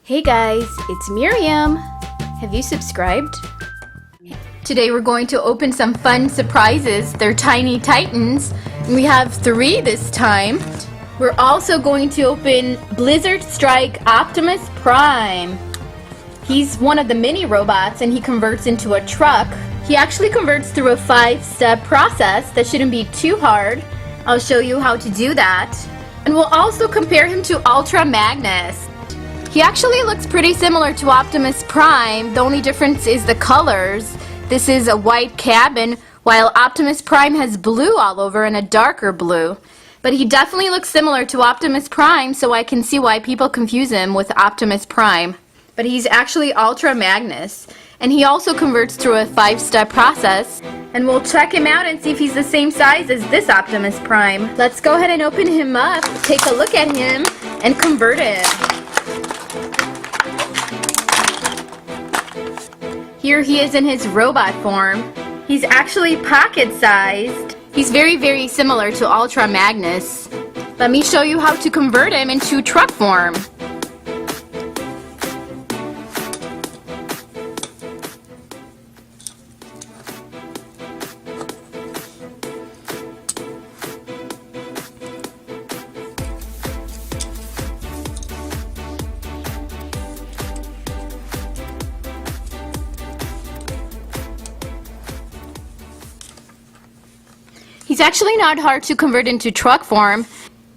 Hey guys, it's Miriam. Have you subscribed? Today we're going to open some fun surprises. They're tiny titans. We have 3 this time. We're also going to open Blizzard Strike Optimus Prime. He's one of the mini robots and he converts into a truck. He actually converts through a 5-step process that shouldn't be too hard. I'll show you how to do that. And we'll also compare him to Ultra Magnus. He actually looks pretty similar to Optimus Prime. The only difference is the colors. This is a white cabin, while Optimus Prime has blue all over and a darker blue. But he definitely looks similar to Optimus Prime, so I can see why people confuse him with Optimus Prime. But he's actually Ultra Magnus. And he also converts through a 5-step process. And we'll check him out and see if he's the same size as this Optimus Prime. Let's go ahead and open him up, take a look at him, and convert him. Here he is in his robot form. He's actually pocket-sized. He's very, very similar to Ultra Magnus. Let me show you how to convert him into truck form. He's actually not hard to convert into truck form.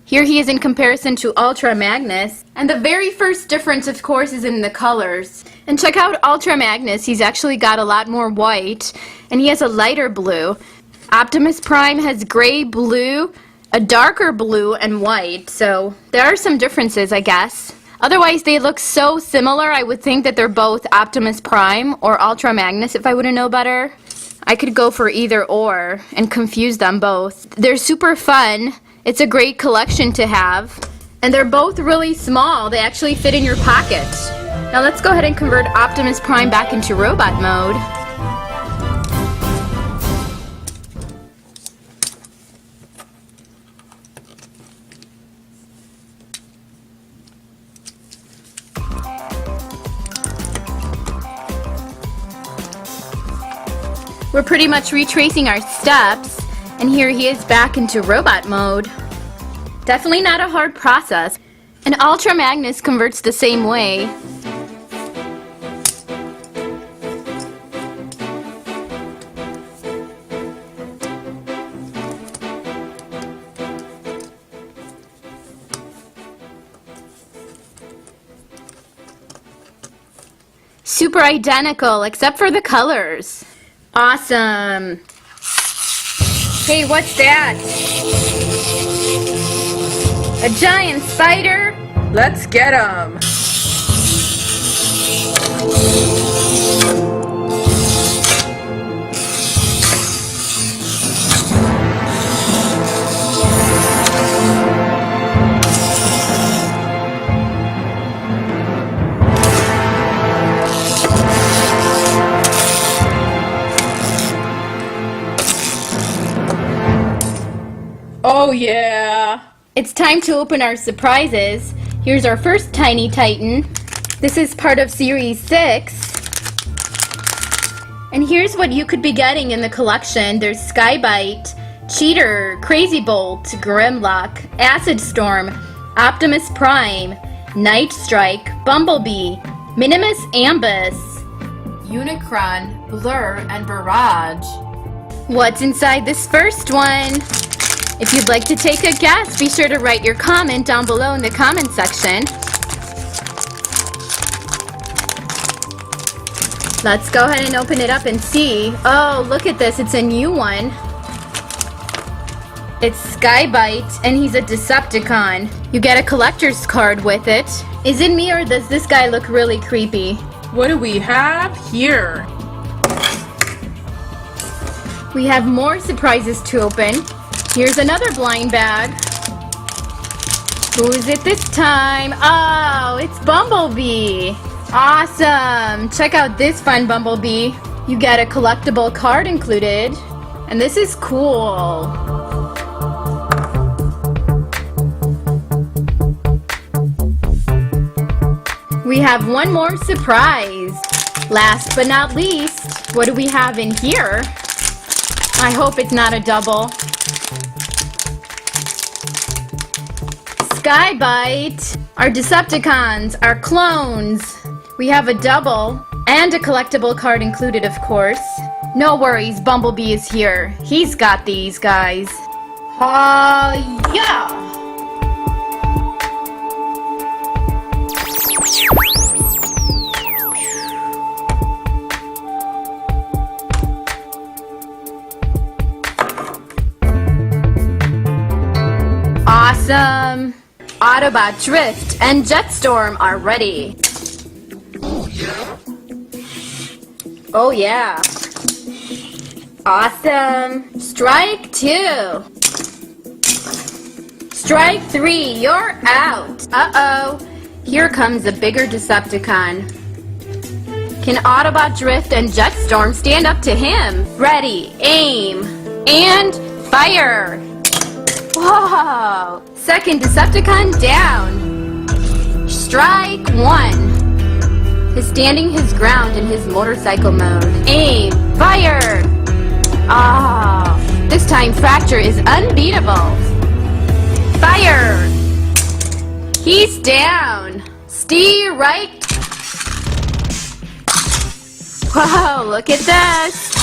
Here he is in comparison to Ultra Magnus. And the very first difference, of course, is in the colors. And check out Ultra Magnus. He's actually got a lot more white, and he has a lighter blue. Optimus Prime has gray, blue, a darker blue, and white. So there are some differences, I guess. Otherwise, they look so similar, I would think that they're both Optimus Prime or Ultra Magnus if I wouldn't know better. I could go for either or and confuse them both. They're super fun. It's a great collection to have. And they're both really small. They actually fit in your pocket. Now let's go ahead and convert Optimus Prime back into robot mode. We're pretty much retracing our steps, and here he is back into robot mode. Definitely not a hard process. And Ultra Magnus converts the same way. Super identical, except for the colors. Awesome. Hey, what's that? A giant spider? Let's get him. Oh yeah! It's time to open our surprises. Here's our first tiny titan. This is part of series 6. And here's what you could be getting in the collection. There's Skybite, Cheater, Crazy Bolt, Grimlock, Acid Storm, Optimus Prime, Night Strike, Bumblebee, Minimus Ambus, Unicron, Blur, and Barrage. What's inside this first one? If you'd like to take a guess, be sure to write your comment down below in the comment section. Let's go ahead and open it up and see. Oh, look at this. It's a new one. It's Skybite, and he's a Decepticon. You get a collector's card with it. Is it me, or does this guy look really creepy? What do we have here? We have more surprises to open. Here's another blind bag. Who is it this time? Oh, it's Bumblebee. Awesome. Check out this fun Bumblebee. You get a collectible card included. And this is cool. We have one more surprise. Last but not least, what do we have in here? I hope it's not a double. Skybite! Our Decepticons, our clones. We have a double and a collectible card included, of course. No worries, Bumblebee is here. He's got these guys. Yeah! Awesome! Autobot Drift and Jetstorm are ready. Oh yeah. Awesome. Strike 2. Strike 3, you're out. Uh-oh. Here comes a bigger Decepticon. Can Autobot Drift and Jetstorm stand up to him? Ready, aim, and fire. Whoa! Second Decepticon down. Strike 1. He's standing his ground in his motorcycle mode. Aim, fire. Ah, this time Fracture is unbeatable. Fire. He's down. Steer right. Whoa, look at this.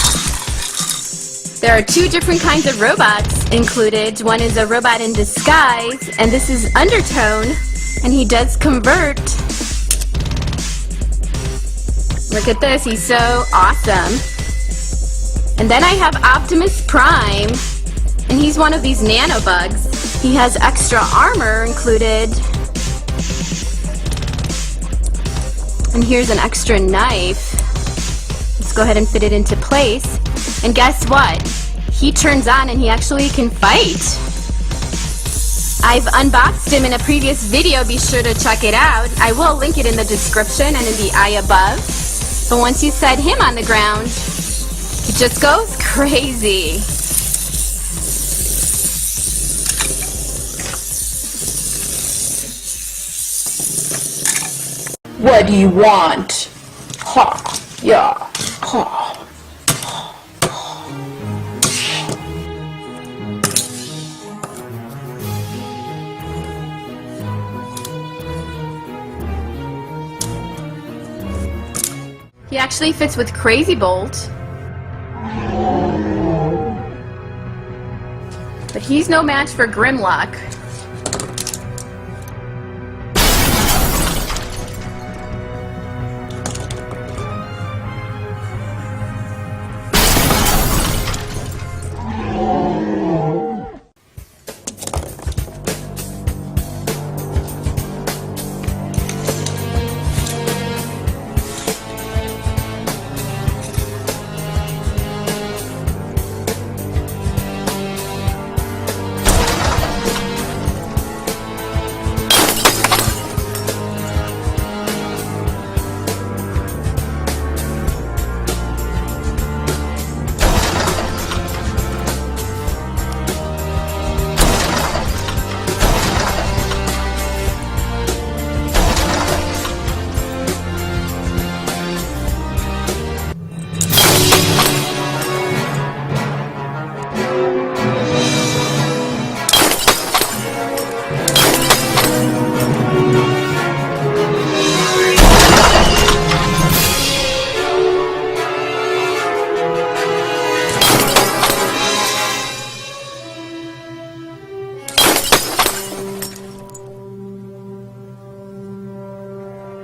There are 2 different kinds of robots included. One is a robot in disguise, and this is Undertone, and he does convert. Look at this, he's so awesome. And then I have Optimus Prime, and he's one of these nanobugs. He has extra armor included. And here's an extra knife. Let's go ahead and fit it into place. And guess what? He turns on and he actually can fight. I've unboxed him in a previous video. Be sure to check it out. I will link it in the description and in the eye above. But once you set him on the ground, he just goes crazy. What do you want? Ha, yeah, ha. He actually fits with Crazy Bolt. But he's no match for Grimlock.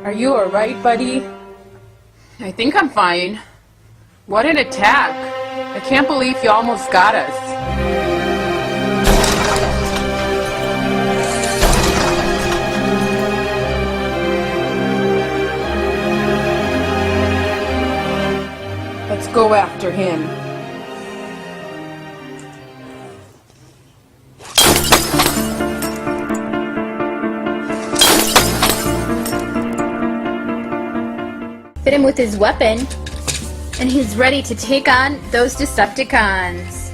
Are you alright, buddy? I think I'm fine. What an attack! I can't believe you almost got us. Let's go after him. Fit him with his weapon, and he's ready to take on those Decepticons.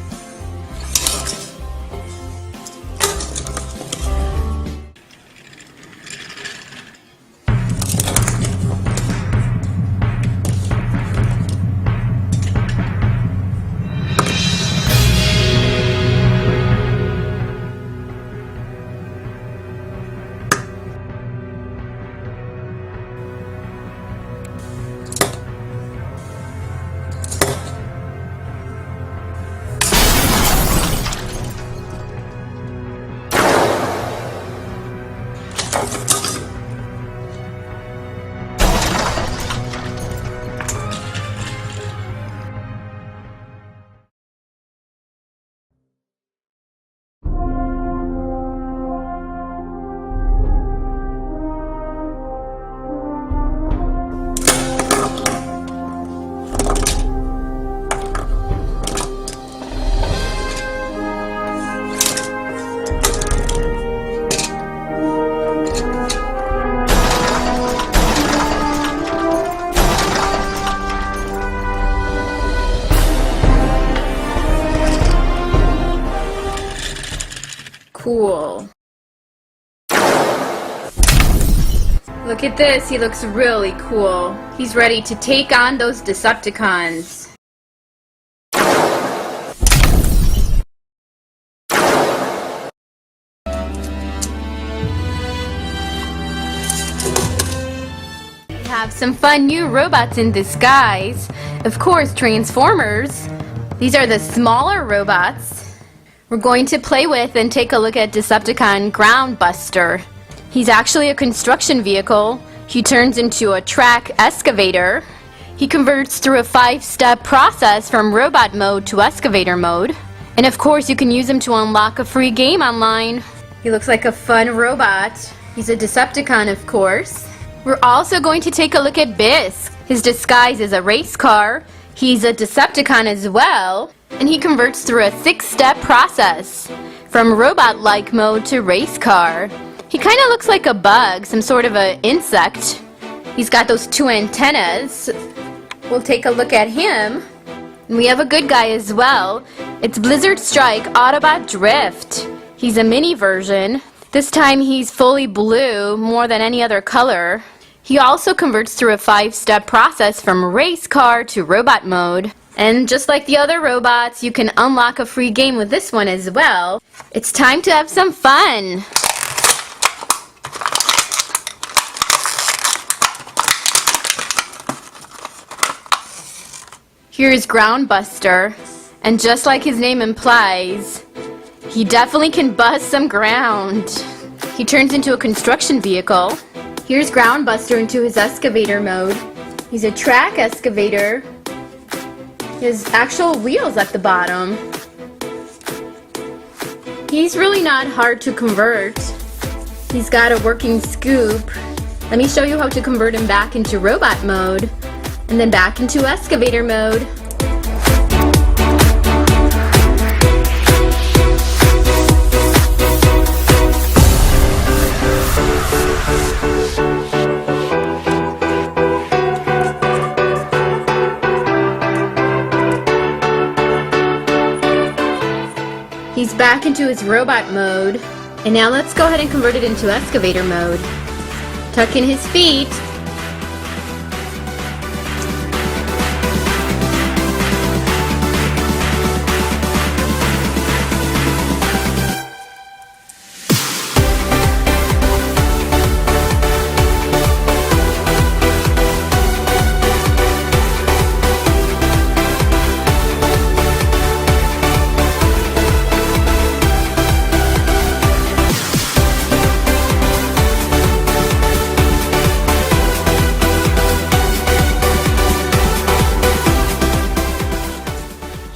cool. Look at this, he looks really cool. He's ready to take on those Decepticons. We have some fun new robots in disguise. Of course, Transformers. These are the smaller robots we're going to play with and take a look at Decepticon Groundbuster. He's actually a construction vehicle. He turns into a track excavator. He converts through a 5-step process from robot mode to excavator mode. And of course you can use him to unlock a free game online. He looks like a fun robot. He's a Decepticon, of course. We're also going to take a look at Bisk. His disguise is a race car. He's a Decepticon as well. And he converts through a 6-step process from robot-like mode to race car. He kind of looks like a bug, some sort of an insect. He's got those 2 antennas. We'll take a look at him. And we have a good guy as well. It's Blizzard Strike Autobot Drift. He's a mini version. This time he's fully blue, more than any other color. He also converts through a 5-step process from race car to robot mode. And just like the other robots, you can unlock a free game with this one as well. It's time to have some fun! Here's Groundbuster, and just like his name implies, he definitely can bust some ground. He turns into a construction vehicle. Here's Groundbuster into his excavator mode. He's a track excavator. He has actual wheels at the bottom. He's really not hard to convert. He's got a working scoop. Let me show you how to convert him back into robot mode. And then back into excavator mode. He's back into his robot mode. And now let's go ahead and convert it into excavator mode. Tuck in his feet.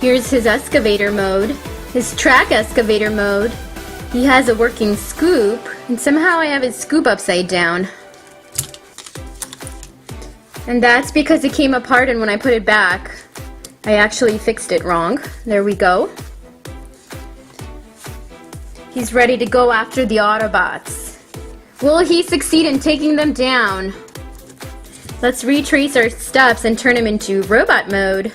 Here's his excavator mode, his track excavator mode. He has a working scoop, and somehow I have his scoop upside down. And that's because it came apart, and when I put it back, I actually fixed it wrong. There we go. He's ready to go after the Autobots. Will he succeed in taking them down? Let's retrace our steps and turn him into robot mode.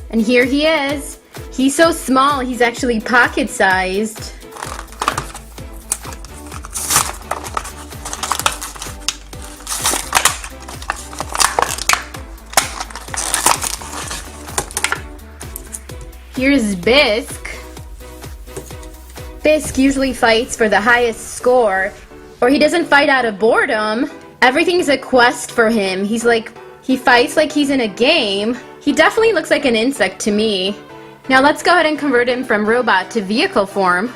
And here he is. He's so small, he's actually pocket-sized. Here's Bisk. Bisk usually fights for the highest score, or he doesn't fight out of boredom. Everything's a quest for him. He fights like he's in a game. He definitely looks like an insect to me. Now let's go ahead and convert him from robot to vehicle form.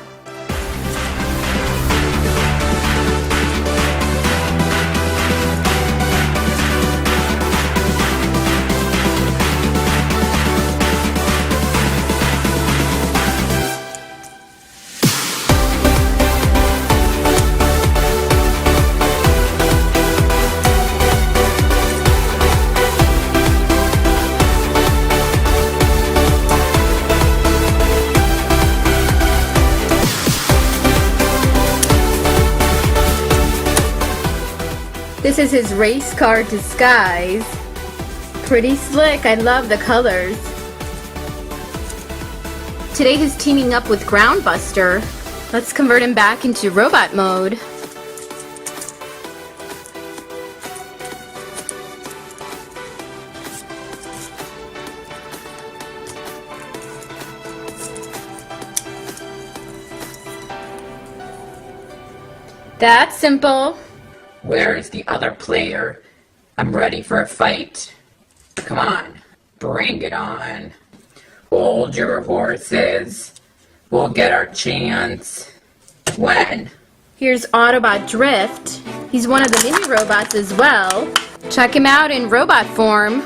This is his race car disguise. Pretty slick, I love the colors. Today he's teaming up with Groundbuster. Let's convert him back into robot mode. That's simple. Where is the other player? I'm ready for a fight. Come on, bring it on. Hold your horses. We'll get our chance. When? Here's Autobot Drift. He's one of the mini robots as well. Check him out in robot form.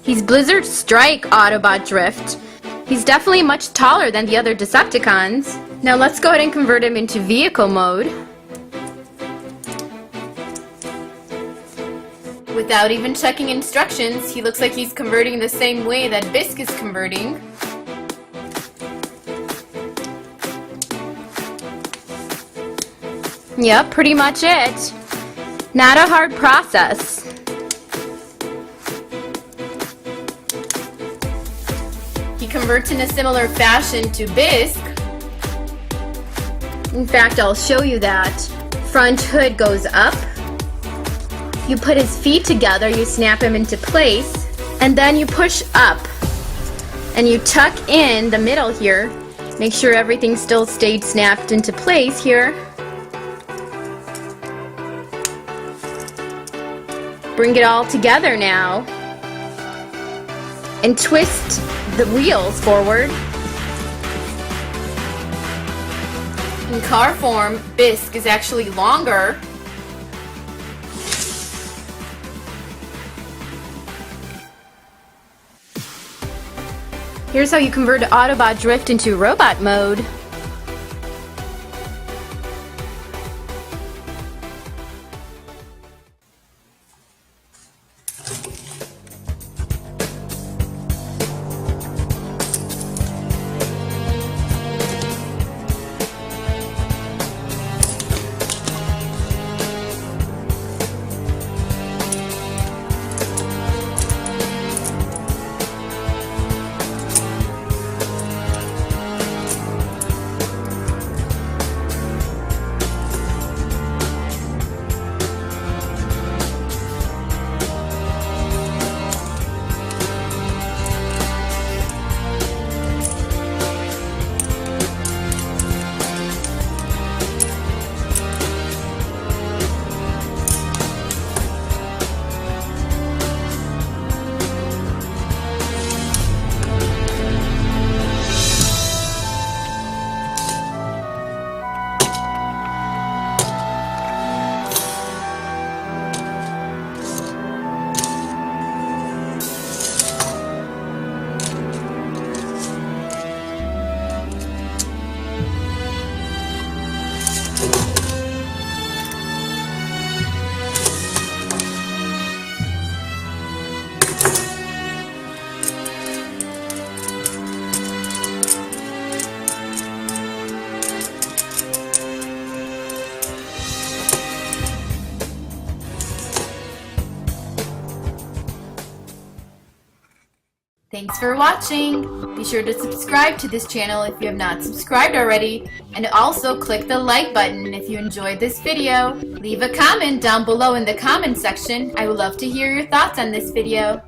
He's Blizzard Strike Autobot Drift. He's definitely much taller than the other Decepticons. Now let's go ahead and convert him into vehicle mode. Without even checking instructions, he looks like he's converting the same way that Bisk is converting. Yep, pretty much it. Not a hard process. He converts in a similar fashion to Bisk. In fact, I'll show you that. Front hood goes up. You put his feet together, you snap him into place, and then you push up. And you tuck in the middle here. Make sure everything still stayed snapped into place here. Bring it all together now. And twist the wheels forward. In car form, Bisk is actually longer. Here's how you convert Autobot Drift into robot mode. Thanks for watching! Be sure to subscribe to this channel if you have not subscribed already, and also click the like button if you enjoyed this video. Leave a comment down below in the comment section. I would love to hear your thoughts on this video.